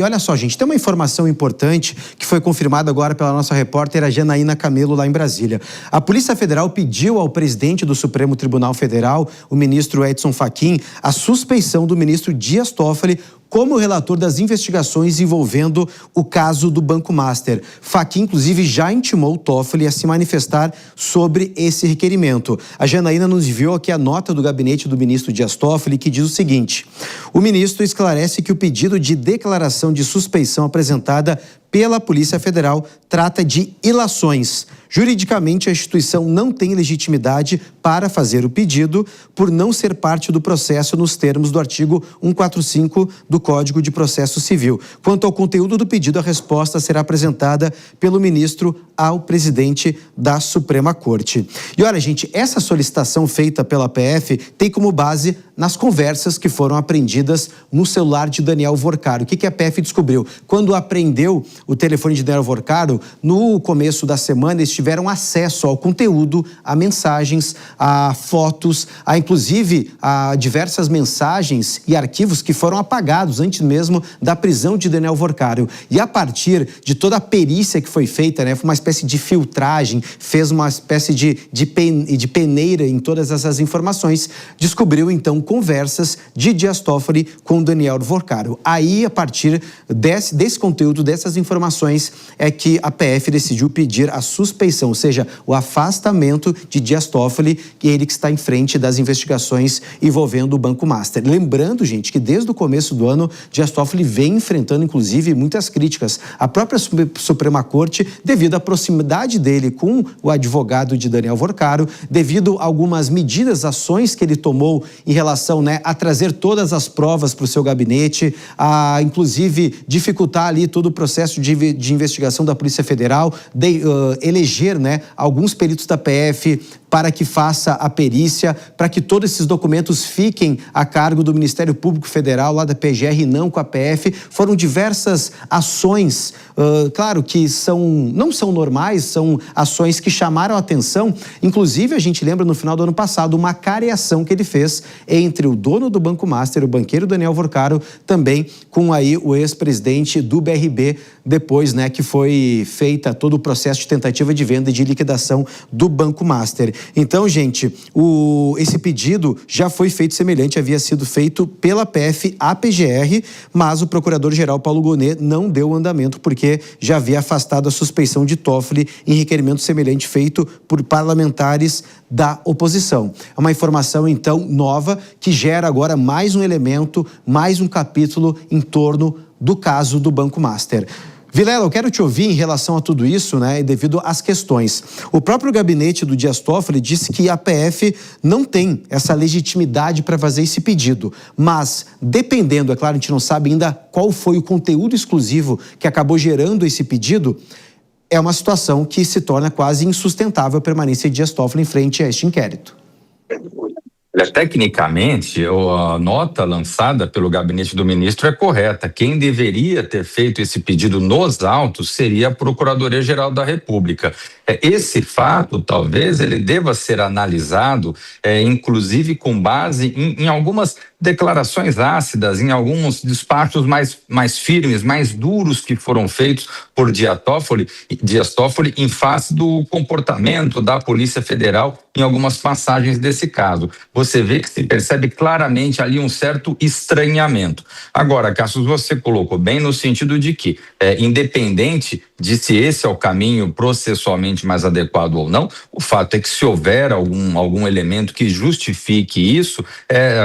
E olha só, gente, tem uma informação importante que foi confirmada agora pela nossa repórter, a Janaína Camelo, lá em Brasília. A Polícia Federal pediu ao presidente do Supremo Tribunal Federal, o ministro Edson Fachin, a suspeição do ministro Dias Toffoli como relator das investigações envolvendo o caso do Banco Master. Fachin, inclusive, já intimou o Toffoli a se manifestar sobre esse requerimento. A Janaína nos enviou aqui a nota do gabinete do ministro Dias Toffoli, que diz o seguinte: o ministro esclarece que o pedido de declaração de suspeição apresentada pela Polícia Federal trata de ilações. Juridicamente, a instituição não tem legitimidade para fazer o pedido por não ser parte do processo nos termos do artigo 145 do Código de Processo Civil. Quanto ao conteúdo do pedido, a resposta será apresentada pelo ministro ao presidente da Suprema Corte. E olha, gente, essa solicitação feita pela PF tem como base nas conversas que foram apreendidas no celular de Daniel Vorcaro. O que a PF descobriu? Quando apreendeu o telefone de Daniel Vorcaro, no começo da semana, eles tiveram acesso ao conteúdo, a mensagens, a fotos, a inclusive a diversas mensagens e arquivos que foram apagados antes mesmo da prisão de Daniel Vorcaro. E a partir de toda a perícia que foi feita, né, foi uma espécie de filtragem, fez uma espécie de peneira em todas essas informações, descobriu então conversas de Dias Toffoli com Daniel Vorcaro. Aí, a partir desse conteúdo, dessas informações, é que a PF decidiu pedir a suspeição, ou seja, o afastamento de Dias Toffoli, que é ele que está em frente das investigações envolvendo o Banco Master. Lembrando, gente, que desde o começo do ano, Dias Toffoli vem enfrentando, inclusive, muitas críticas à própria Suprema Corte, devido à proximidade dele com o advogado de Daniel Vorcaro, devido a algumas medidas, ações que ele tomou em relação, né, a trazer todas as provas para o seu gabinete, a, inclusive, dificultar ali todo o processo de investigação da Polícia Federal, eleger, né, alguns peritos da PF para que faça a perícia, para que todos esses documentos fiquem a cargo do Ministério Público Federal, lá da PGR, e não com a PF. Foram diversas ações, claro que não são normais, são ações que chamaram a atenção. Inclusive, a gente lembra no final do ano passado uma careação que ele fez entre o dono do Banco Master, o banqueiro Daniel Vorcaro, também com aí o ex-presidente do BRB, depois, né, que foi feita todo o processo de tentativa de venda e de liquidação do Banco Master. Então, gente, esse pedido já foi feito semelhante, havia sido feito pela PF à PGR, mas o procurador-geral Paulo Gonet não deu andamento porque já havia afastado a suspeição de Toffoli em requerimento semelhante feito por parlamentares da oposição. É uma informação, então, nova que gera agora mais um elemento, mais um capítulo em torno do caso do Banco Master. Vilela, eu quero te ouvir em relação a tudo isso, né, devido às questões. O próprio gabinete do Dias Toffoli disse que a PF não tem essa legitimidade para fazer esse pedido, mas dependendo, é claro, a gente não sabe ainda qual foi o conteúdo exclusivo que acabou gerando esse pedido, é uma situação que se torna quase insustentável a permanência de Dias Toffoli em frente a este inquérito. Tecnicamente, a nota lançada pelo gabinete do ministro é correta. Quem deveria ter feito esse pedido nos autos seria a Procuradoria-Geral da República. Esse fato, talvez, ele deva ser analisado, inclusive com base em algumas declarações ácidas, em alguns despachos mais firmes, mais duros que foram feitos por Dias Toffoli em face do comportamento da Polícia Federal em algumas passagens desse caso. Você vê que se percebe claramente ali um certo estranhamento. Agora, Cassius, você colocou bem no sentido de que, independente de se esse é o caminho processualmente mais adequado ou não, o fato é que se houver algum elemento que justifique isso,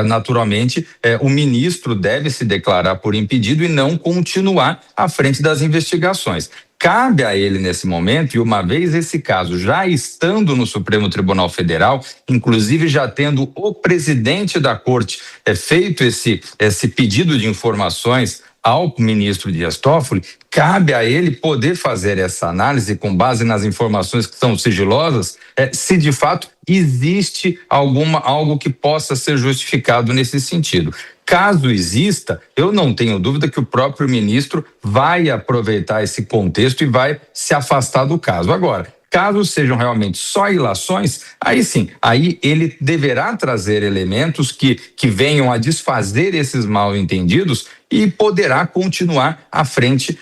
naturalmente o ministro deve se declarar por impedido e não continuar à frente das investigações. Cabe a ele nesse momento, e uma vez esse caso já estando no Supremo Tribunal Federal, inclusive já tendo o presidente da corte feito esse pedido de informações ao ministro Dias Toffoli, cabe a ele poder fazer essa análise com base nas informações que são sigilosas, se de fato existe algo que possa ser justificado nesse sentido. Caso exista, eu não tenho dúvida que o próprio ministro vai aproveitar esse contexto e vai se afastar do caso. Agora, Caso sejam realmente só ilações, aí sim, aí ele deverá trazer elementos que venham a desfazer esses mal-entendidos e poderá continuar à frente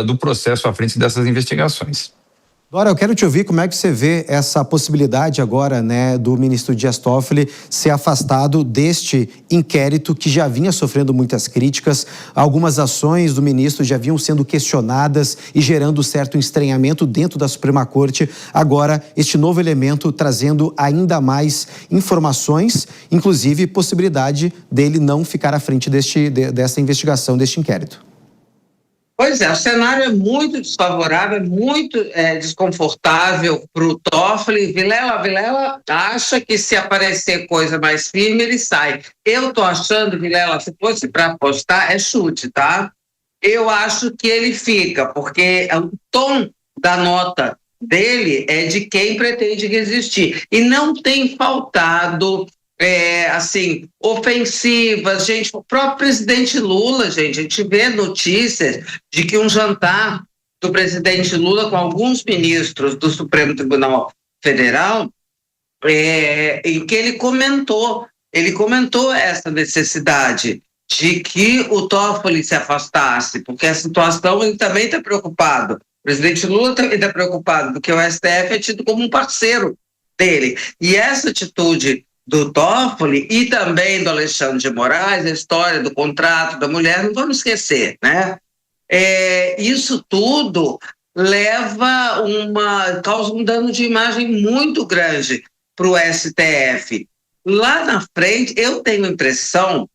do processo, à frente dessas investigações. Dora, eu quero te ouvir como é que você vê essa possibilidade agora, né, do ministro Dias Toffoli ser afastado deste inquérito que já vinha sofrendo muitas críticas. Algumas ações do ministro já vinham sendo questionadas e gerando certo estranhamento dentro da Suprema Corte. Agora, este novo elemento trazendo ainda mais informações, inclusive possibilidade dele não ficar à frente dessa investigação, deste inquérito. Pois é, o cenário é muito desfavorável, é muito desconfortável para o Toffoli. Vilela acha que se aparecer coisa mais firme, ele sai. Eu estou achando, Vilela, se fosse para apostar, é chute, tá? Eu acho que ele fica, porque o tom da nota dele é de quem pretende resistir. E não tem faltado ofensivas, gente. O próprio presidente Lula, gente, a gente vê notícias de que um jantar do presidente Lula com alguns ministros do Supremo Tribunal Federal, em que ele comentou essa necessidade de que o Toffoli se afastasse, porque a situação ele também está preocupado. O presidente Lula também está preocupado, porque o STF é tido como um parceiro dele. E essa atitude do Toffoli e também do Alexandre de Moraes, a história do contrato da mulher, não vamos esquecer, né? Isso tudo causa um dano de imagem muito grande para o STF. Lá na frente, eu tenho a impressão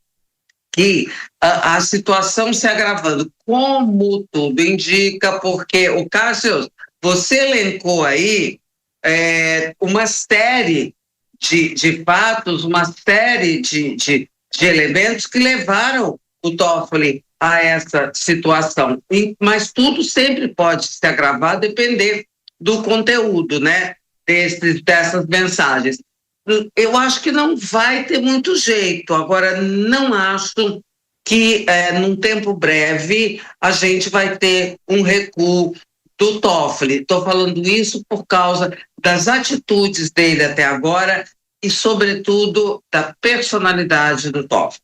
que a situação se agravando, como tudo indica, porque o Cássio, você elencou aí uma série de fatos, uma série de elementos que levaram o Toffoli a essa situação. Mas tudo sempre pode se agravar, depender do conteúdo, né, dessas mensagens. Eu acho que não vai ter muito jeito. Agora, não acho que num tempo breve a gente vai ter um recuo do Toffoli. Estou falando isso por causa das atitudes dele até agora e, sobretudo, da personalidade do Toffoli.